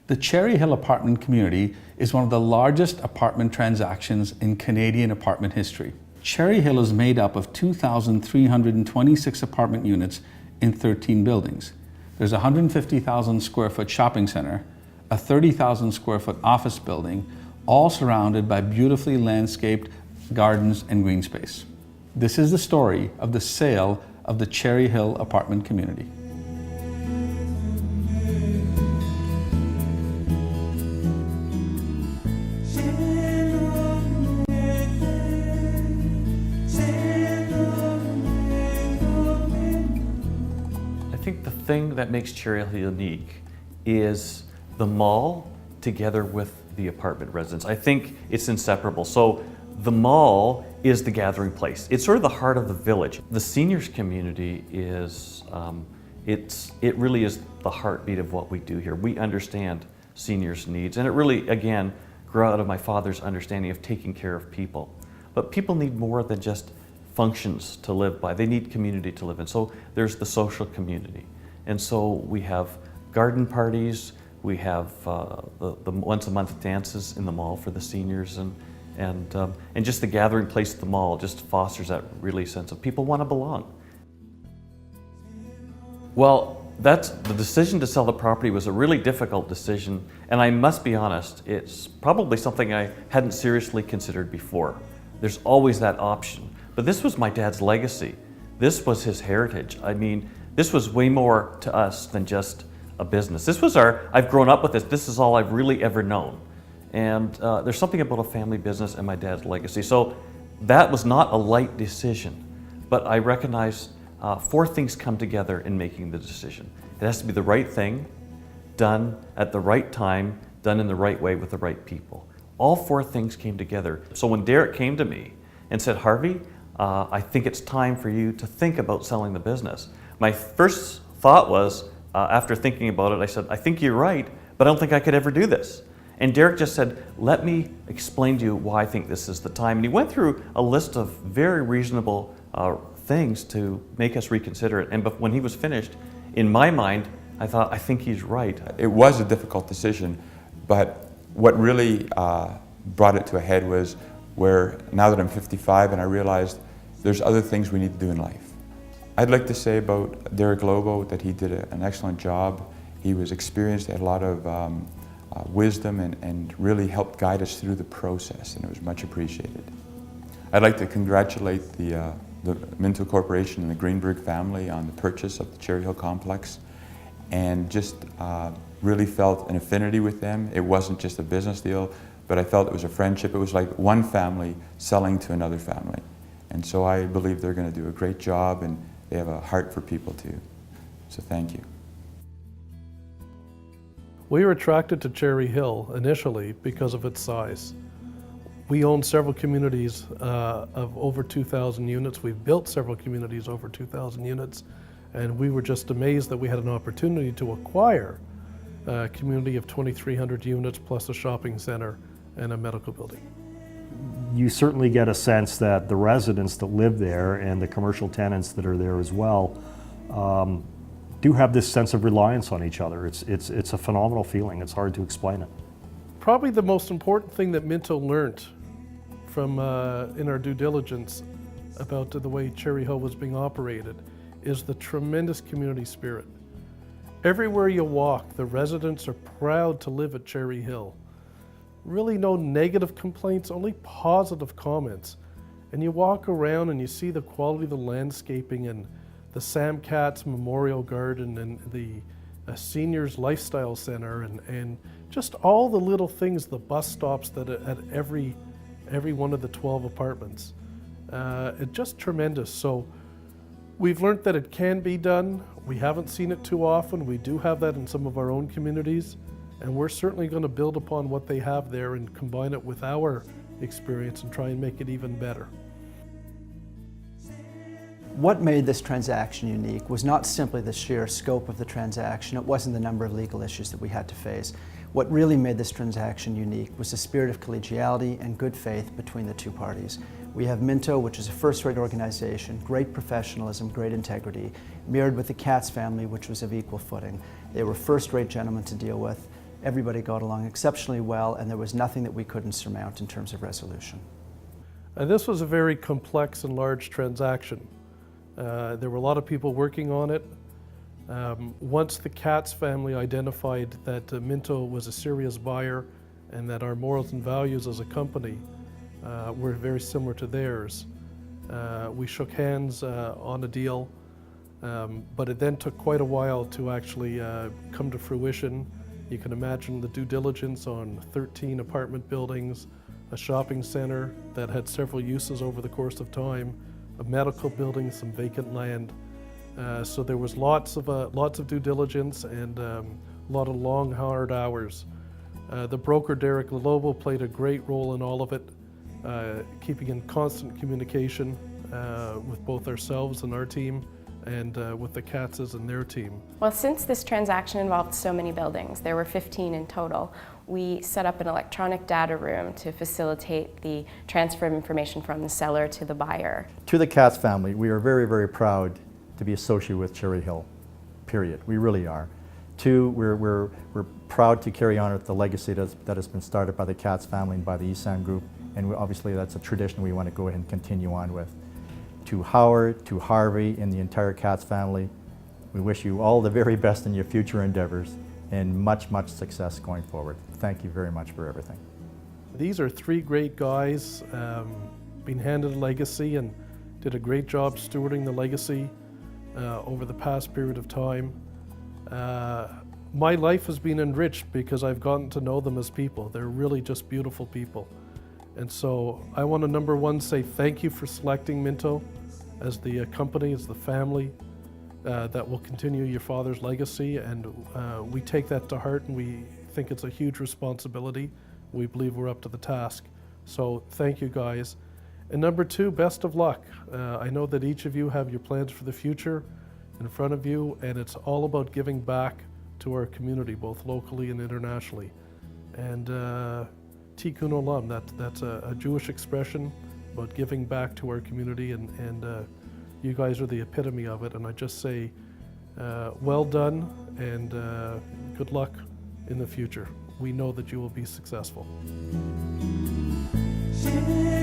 The Cherryhill apartment community is one of the largest apartment transactions in Canadian apartment history. Cherryhill is made up of 2,326 apartment units in 13 buildings. There's a 150,000 square foot shopping center, a 30,000 square foot office building, all surrounded by beautifully landscaped gardens and green space. This is the story of the sale of the Cherryhill apartment community. I think the thing that makes Cherryhill unique is the mall together with the apartment residents. I think it's inseparable. So the mall is the gathering place. It's sort of the heart of the village. The seniors community is, it really is the heartbeat of what we do here. We understand seniors' needs, and it really, again, grew out of my father's understanding of taking care of people. But people need more than just functions to live by. They need community to live in. So there's the social community. And so we have garden parties, we have the once a month dances in the mall for the seniors, and just the gathering place at the mall just fosters that really sense of people want to belong. Well, the decision to sell the property was a really difficult decision, and I must be honest, it's probably something I hadn't seriously considered before. There's always that option. But this was my dad's legacy. This was his heritage. I mean, this was way more to us than just a business. This was I've grown up with this. This is all I've really ever known. And there's something about a family business and my dad's legacy. So that was not a light decision. But I recognize 4 things come together in making the decision. It has to be the right thing, done at the right time, done in the right way with the right people. All 4 things came together. So when Derek came to me and said, Harvey, I think it's time for you to think about selling the business. My first thought was, after thinking about it, I said, I think you're right, but I don't think I could ever do this. And Derek just said, let me explain to you why I think this is the time. And he went through a list of very reasonable things to make us reconsider it. And when he was finished, in my mind, I thought, I think he's right. It was a difficult decision, but what really brought it to a head was where now that I'm 55 and I realized there's other things we need to do in life. I'd like to say about Derek Lobo that he did an excellent job. He was experienced, he had a lot of wisdom and really helped guide us through the process, and it was much appreciated. I'd like to congratulate the Minto Corporation and the Greenberg family on the purchase of the Cherryhill complex, and just really felt an affinity with them. It wasn't just a business deal, but I felt it was a friendship. It was like one family selling to another family. And so I believe they're going to do a great job, and they have a heart for people too. So thank you. We were attracted to Cherryhill initially because of its size. We own several communities of over 2,000 units. We've built several communities over 2,000 units, and we were just amazed that we had an opportunity to acquire a community of 2,300 units plus a shopping center and a medical building. You certainly get a sense that the residents that live there and the commercial tenants that are there as well do have this sense of reliance on each other. It's a phenomenal feeling. It's hard to explain it. Probably the most important thing that Minto learned from in our due diligence about the way Cherryhill was being operated is the tremendous community spirit. Everywhere you walk, the residents are proud to live at Cherryhill. Really no negative complaints, only positive comments. And you walk around and you see the quality of the landscaping and the Sam Katz Memorial Garden and the Seniors Lifestyle Center and just all the little things, the bus stops that at every one of the 12 apartments. It's just tremendous. So we've learned that it can be done. We haven't seen it too often. We do have that in some of our own communities. And we're certainly going to build upon what they have there and combine it with our experience and try and make it even better. What made this transaction unique was not simply the sheer scope of the transaction. It wasn't the number of legal issues that we had to face. What really made this transaction unique was the spirit of collegiality and good faith between the two parties. We have Minto, which is a first-rate organization, great professionalism, great integrity, mirrored with the Katz family, which was of equal footing. They were first-rate gentlemen to deal with. Everybody got along exceptionally well, and there was nothing that we couldn't surmount in terms of resolution. This was a very complex and large transaction. There were a lot of people working on it. Once the Katz family identified that Minto was a serious buyer and that our morals and values as a company were very similar to theirs, we shook hands on a deal, but it then took quite a while to actually come to fruition. You can imagine the due diligence on 13 apartment buildings, a shopping center that had several uses over the course of time, a medical building, some vacant land. So there was lots of due diligence and a lot of long, hard hours. The broker, Derek Lobo, played a great role in all of it, keeping in constant communication with both ourselves and our team, and with the Katzes and their team. Well, since this transaction involved so many buildings, there were 15 in total, we set up an electronic data room to facilitate the transfer of information from the seller to the buyer. To the Katz family, we are very, very proud to be associated with Cherryhill, period. We really are. Two, we're proud to carry on with the legacy that has been started by the Katz family and by the ESAM Group, and obviously that's a tradition we want to go ahead and continue on with. To Howard, to Harvey, and the entire Katz family, we wish you all the very best in your future endeavors and much, much success going forward. Thank you very much for everything. These are three great guys, being handed a legacy and did a great job stewarding the legacy over the past period of time. My life has been enriched because I've gotten to know them as people. They're really just beautiful people. And so I want to, number one, say thank you for selecting Minto as the company, as the family that will continue your father's legacy. And we take that to heart, and we think it's a huge responsibility. We believe we're up to the task. So thank you, guys. And number two, best of luck. I know that each of you have your plans for the future in front of you, and it's all about giving back to our community, both locally and internationally. And Tikkun Olam, that's a Jewish expression about giving back to our community, and you guys are the epitome of it. And I just say, well done, and good luck in the future. We know that you will be successful. Cherryhill.